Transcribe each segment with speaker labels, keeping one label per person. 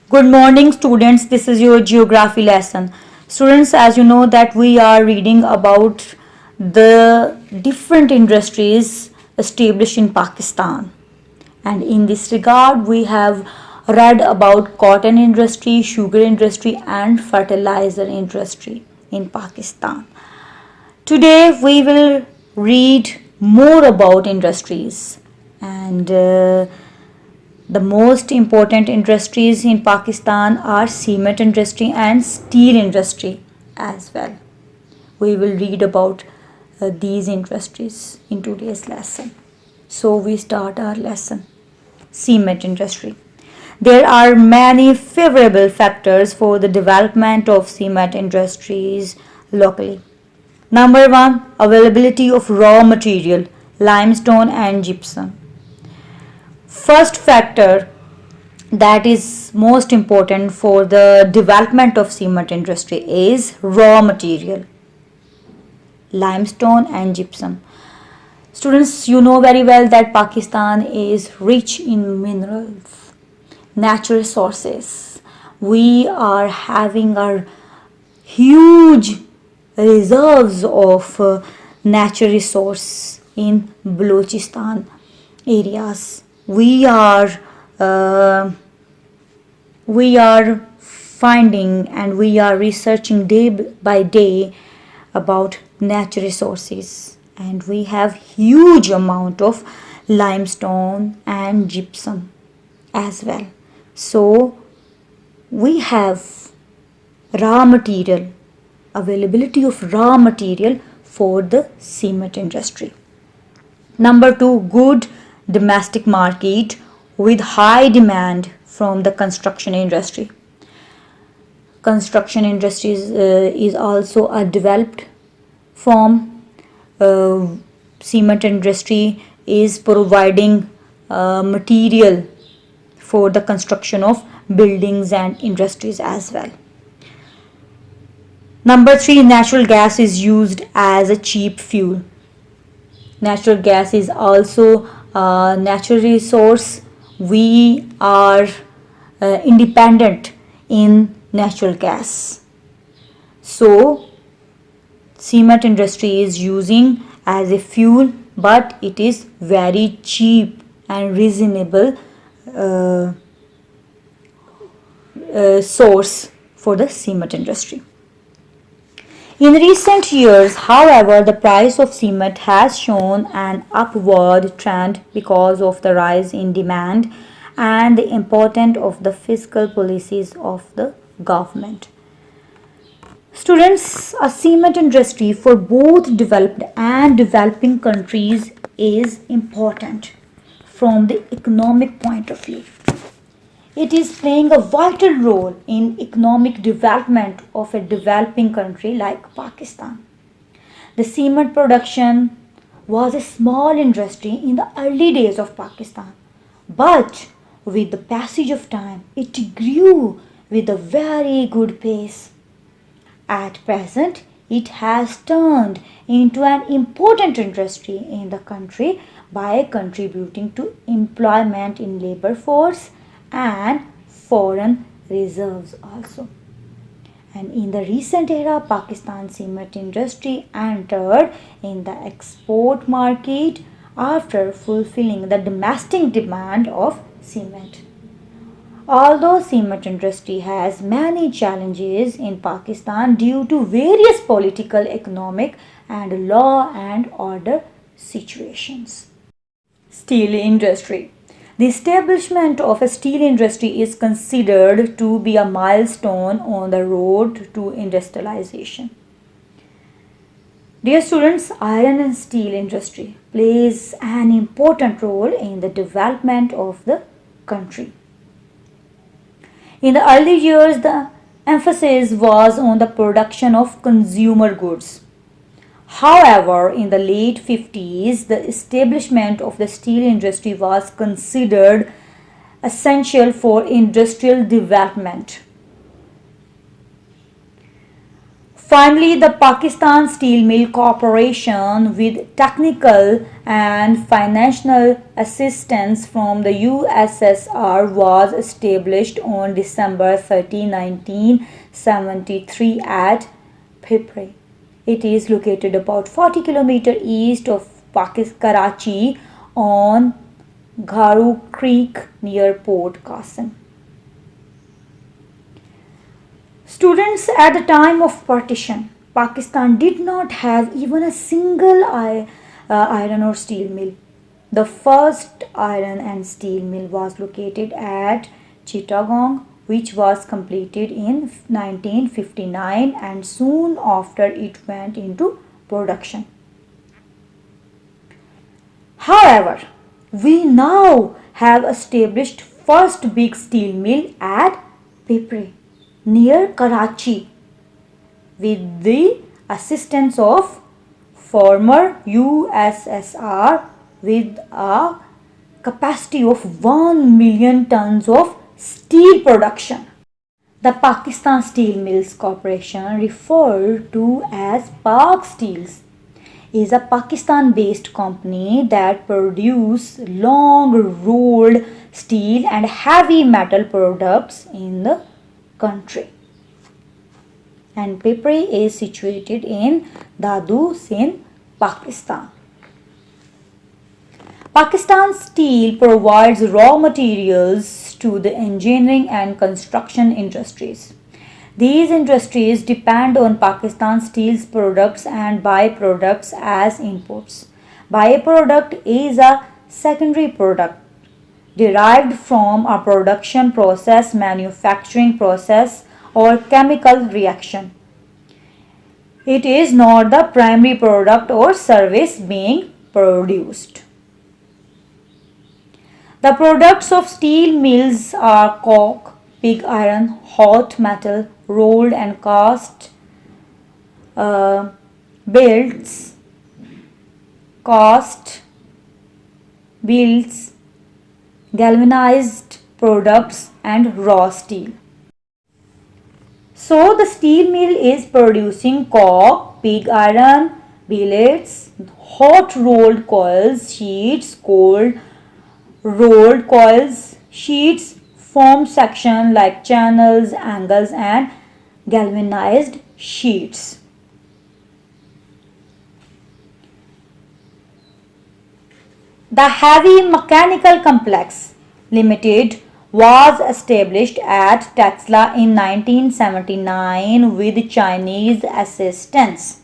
Speaker 1: Good morning students, this is your geography lesson. Students, as you know that we are reading about the different industries established in Pakistan. And in this regard, we have read about cotton industry, sugar industry and fertilizer industry in Pakistan. Today we will read more about industries and the most important industries in Pakistan are cement industry and steel industry as well. We will read about these industries in today's lesson. So we start our lesson. Cement industry. There are many favorable factors for the development of cement industries locally. Number 1, availability of raw material, limestone and gypsum. First factor that is most important for the development of cement industry is raw material, limestone and gypsum. Students, you know very well that Pakistan is rich in minerals, natural resources. We are having our huge reserves of natural resource in Balochistan areas. Uh, we are finding and we are researching day by day about natural resources, and we have huge amount of limestone and gypsum as well. So we have raw material, availability of raw material for the cement industry. Number 2, good domestic market with high demand from the construction industry. Construction industry is also a developed form. Cement industry is providing material for the construction of buildings and industries as well. Number 3, natural gas is used as a cheap fuel. Natural gas is also a natural resource. We are independent in natural gas. So cement industry is using as a fuel, but it is very cheap and reasonable source for the cement industry. In recent years, however, the price of cement has shown an upward trend because of the rise in demand and the importance of the fiscal policies of the government. Students, a cement industry for both developed and developing countries is important from the economic point of view. It is playing a vital role in economic development of a developing country like Pakistan. The cement production was a small industry in the early days of Pakistan, but with the passage of time, it grew with a very good pace. At present, it has turned into an important industry in the country by contributing to employment in labor force and foreign reserves also. And in the recent era, Pakistan cement industry entered in the export market after fulfilling the domestic demand of cement. Although cement industry has many challenges in Pakistan due to various political, economic and law and order situations. Steel industry. The establishment of a steel industry is considered to be a milestone on the road to industrialization. Dear students, iron and steel industry plays an important role in the development of the country. In the early years, the emphasis was on the production of consumer goods. However, in the late 50s, the establishment of the steel industry was considered essential for industrial development. Finally, the Pakistan Steel Mill Corporation, with technical and financial assistance from the USSR, was established on December 30, 1973 at Pipri. It is located about 40 km east of Karachi on Gharu Creek near Port Qasim. Students, at the time of partition, Pakistan did not have even a single iron or steel mill. The first iron and steel mill was located at Chittagong, which was completed in 1959, and soon after it went into production. However, we now have established first big steel mill at Pipri near Karachi with the assistance of former USSR with a capacity of 1 million tons of steel production. The Pakistan Steel Mills Corporation, referred to as Pak Steels, is a Pakistan-based company that produces long-rolled steel and heavy metal products in the country. And Pipri is situated in Daddu, Sindh, Pakistan. Pakistan Steel provides raw materials to the engineering and construction industries. These industries depend on Pakistan Steel's products and byproducts as inputs. Byproduct is a secondary product derived from a production process, manufacturing process, or chemical reaction. It is not the primary product or service being produced. The products of steel mills are coke, pig iron, hot metal, rolled and cast belts, cast belts, galvanized products, and raw steel. So the steel mill is producing coke, pig iron, billets, hot rolled coils, sheets, cold rolled coils, sheets, form section like channels, angles, and galvanized sheets. The Heavy Mechanical Complex Limited was established at Taxila in 1979 with Chinese assistance.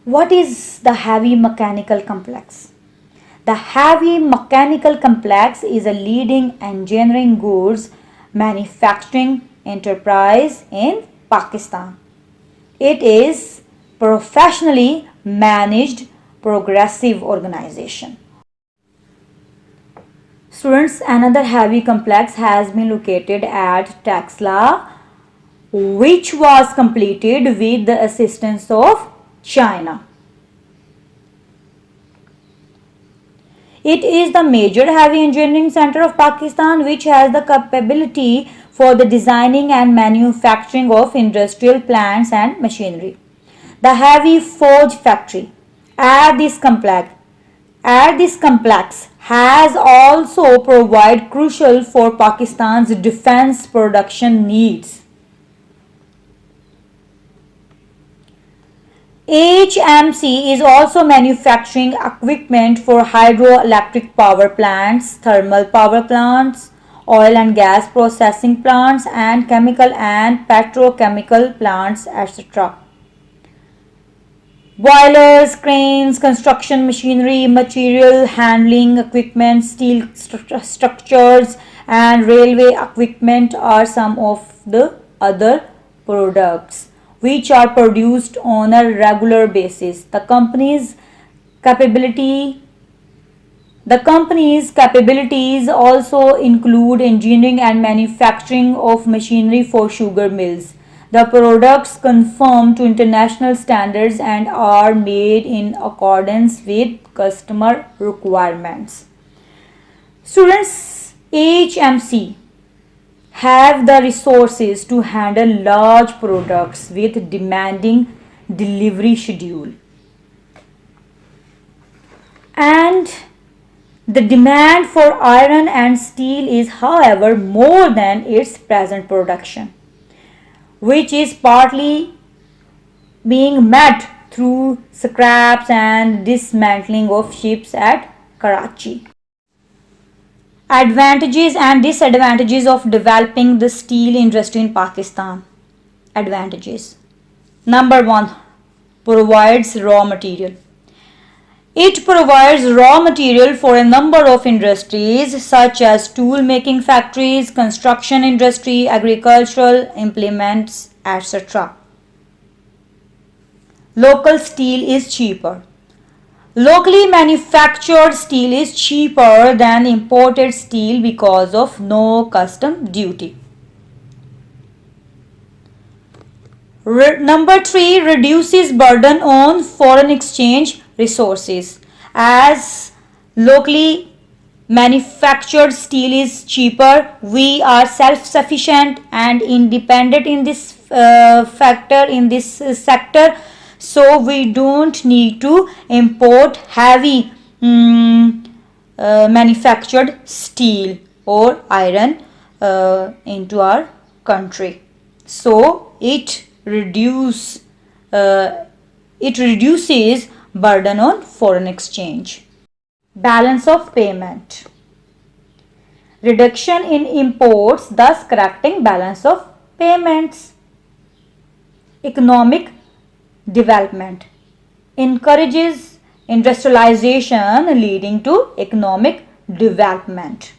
Speaker 1: What is the Heavy Mechanical Complex? The Heavy Mechanical Complex is a leading engineering goods manufacturing enterprise in Pakistan. It is professionally managed progressive organization. Students, another heavy complex has been located at Taxila, which was completed with the assistance of China. It is the major heavy engineering center of Pakistan, which has the capability for the designing and manufacturing of industrial plants and machinery. The heavy forge factory at this complex has also provided crucial for Pakistan's defense production needs. HMC is also manufacturing equipment for hydroelectric power plants, thermal power plants, oil and gas processing plants, and chemical and petrochemical plants, etc. Boilers, cranes, construction machinery, material handling equipment, steel structures, and railway equipment are some of the other products which are produced on a regular basis. The company's capabilities also include engineering and manufacturing of machinery for sugar mills. The products conform to international standards and are made in accordance with customer requirements. Students, HMC have the resources to handle large products with demanding delivery schedule. And the demand for iron and steel is, however, more than its present production, which is partly being met through scraps and dismantling of ships at Karachi. Advantages and disadvantages of developing the steel industry in Pakistan. Advantages. Number 1, provides raw material. It provides raw material for a number of industries such as tool making factories, construction industry, agricultural implements, etc. Local steel is cheaper. Locally manufactured steel is cheaper than imported steel because of no custom duty. Number 3, reduces burden on foreign exchange resources. As locally manufactured steel is cheaper, we are self-sufficient and independent in this sector, so we don't need to import heavy manufactured steel or iron into our country. So it reduces burden on foreign exchange. Balance of payment. Reduction in imports, thus correcting balance of payments. Economic development. Encourages industrialization leading to economic development.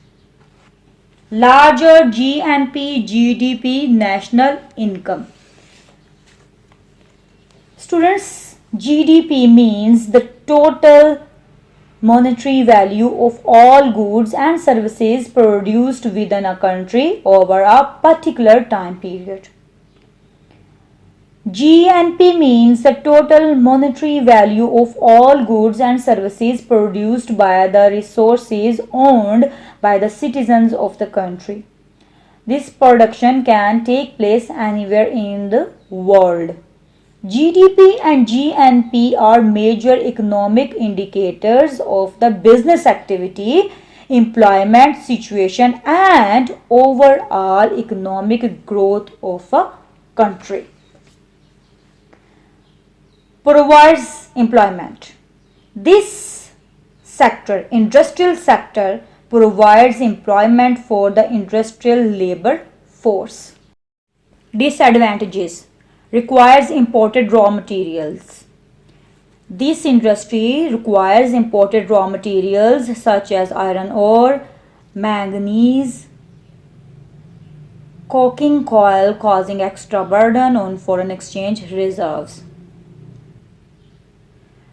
Speaker 1: Larger GDP, national income. Students, GDP means the total monetary value of all goods and services produced within a country over a particular time period. GNP means the total monetary value of all goods and services produced by the resources owned by the citizens of the country. This production can take place anywhere in the world. GDP and GNP are major economic indicators of the business activity, employment situation, and overall economic growth of a country. Provides employment. This sector, industrial sector, provides employment for the industrial labor force. Disadvantages. Requires imported raw materials. This industry requires imported raw materials such as iron ore, manganese, coking coal, causing extra burden on foreign exchange reserves.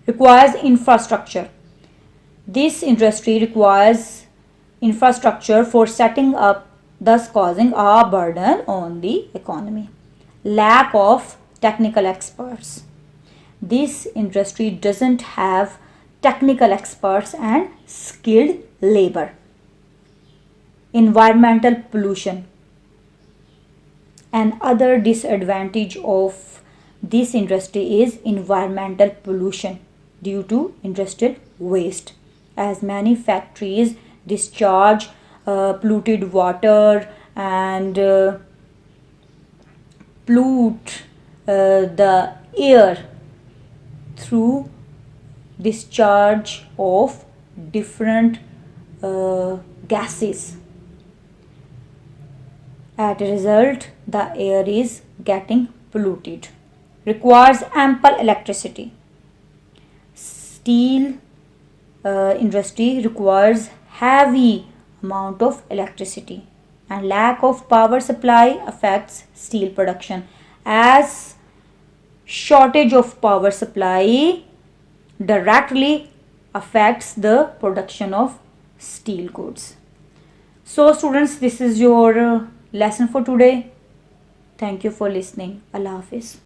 Speaker 1: Requires infrastructure. This industry requires infrastructure for setting up, thus causing a burden on the economy. Lack of technical experts. This industry doesn't have technical experts and skilled labor. Environmental pollution. Another disadvantage of this industry is environmental pollution due to industrial waste, as many factories discharge polluted water and pollute the air through discharge of different gases. As a result, the air is getting polluted. Requires ample electricity. Steel industry requires heavy amount of electricity, and lack of power supply affects steel production, as shortage of power supply directly affects the production of steel goods. So students, this is your lesson for today. Thank you for listening. Allah Hafiz.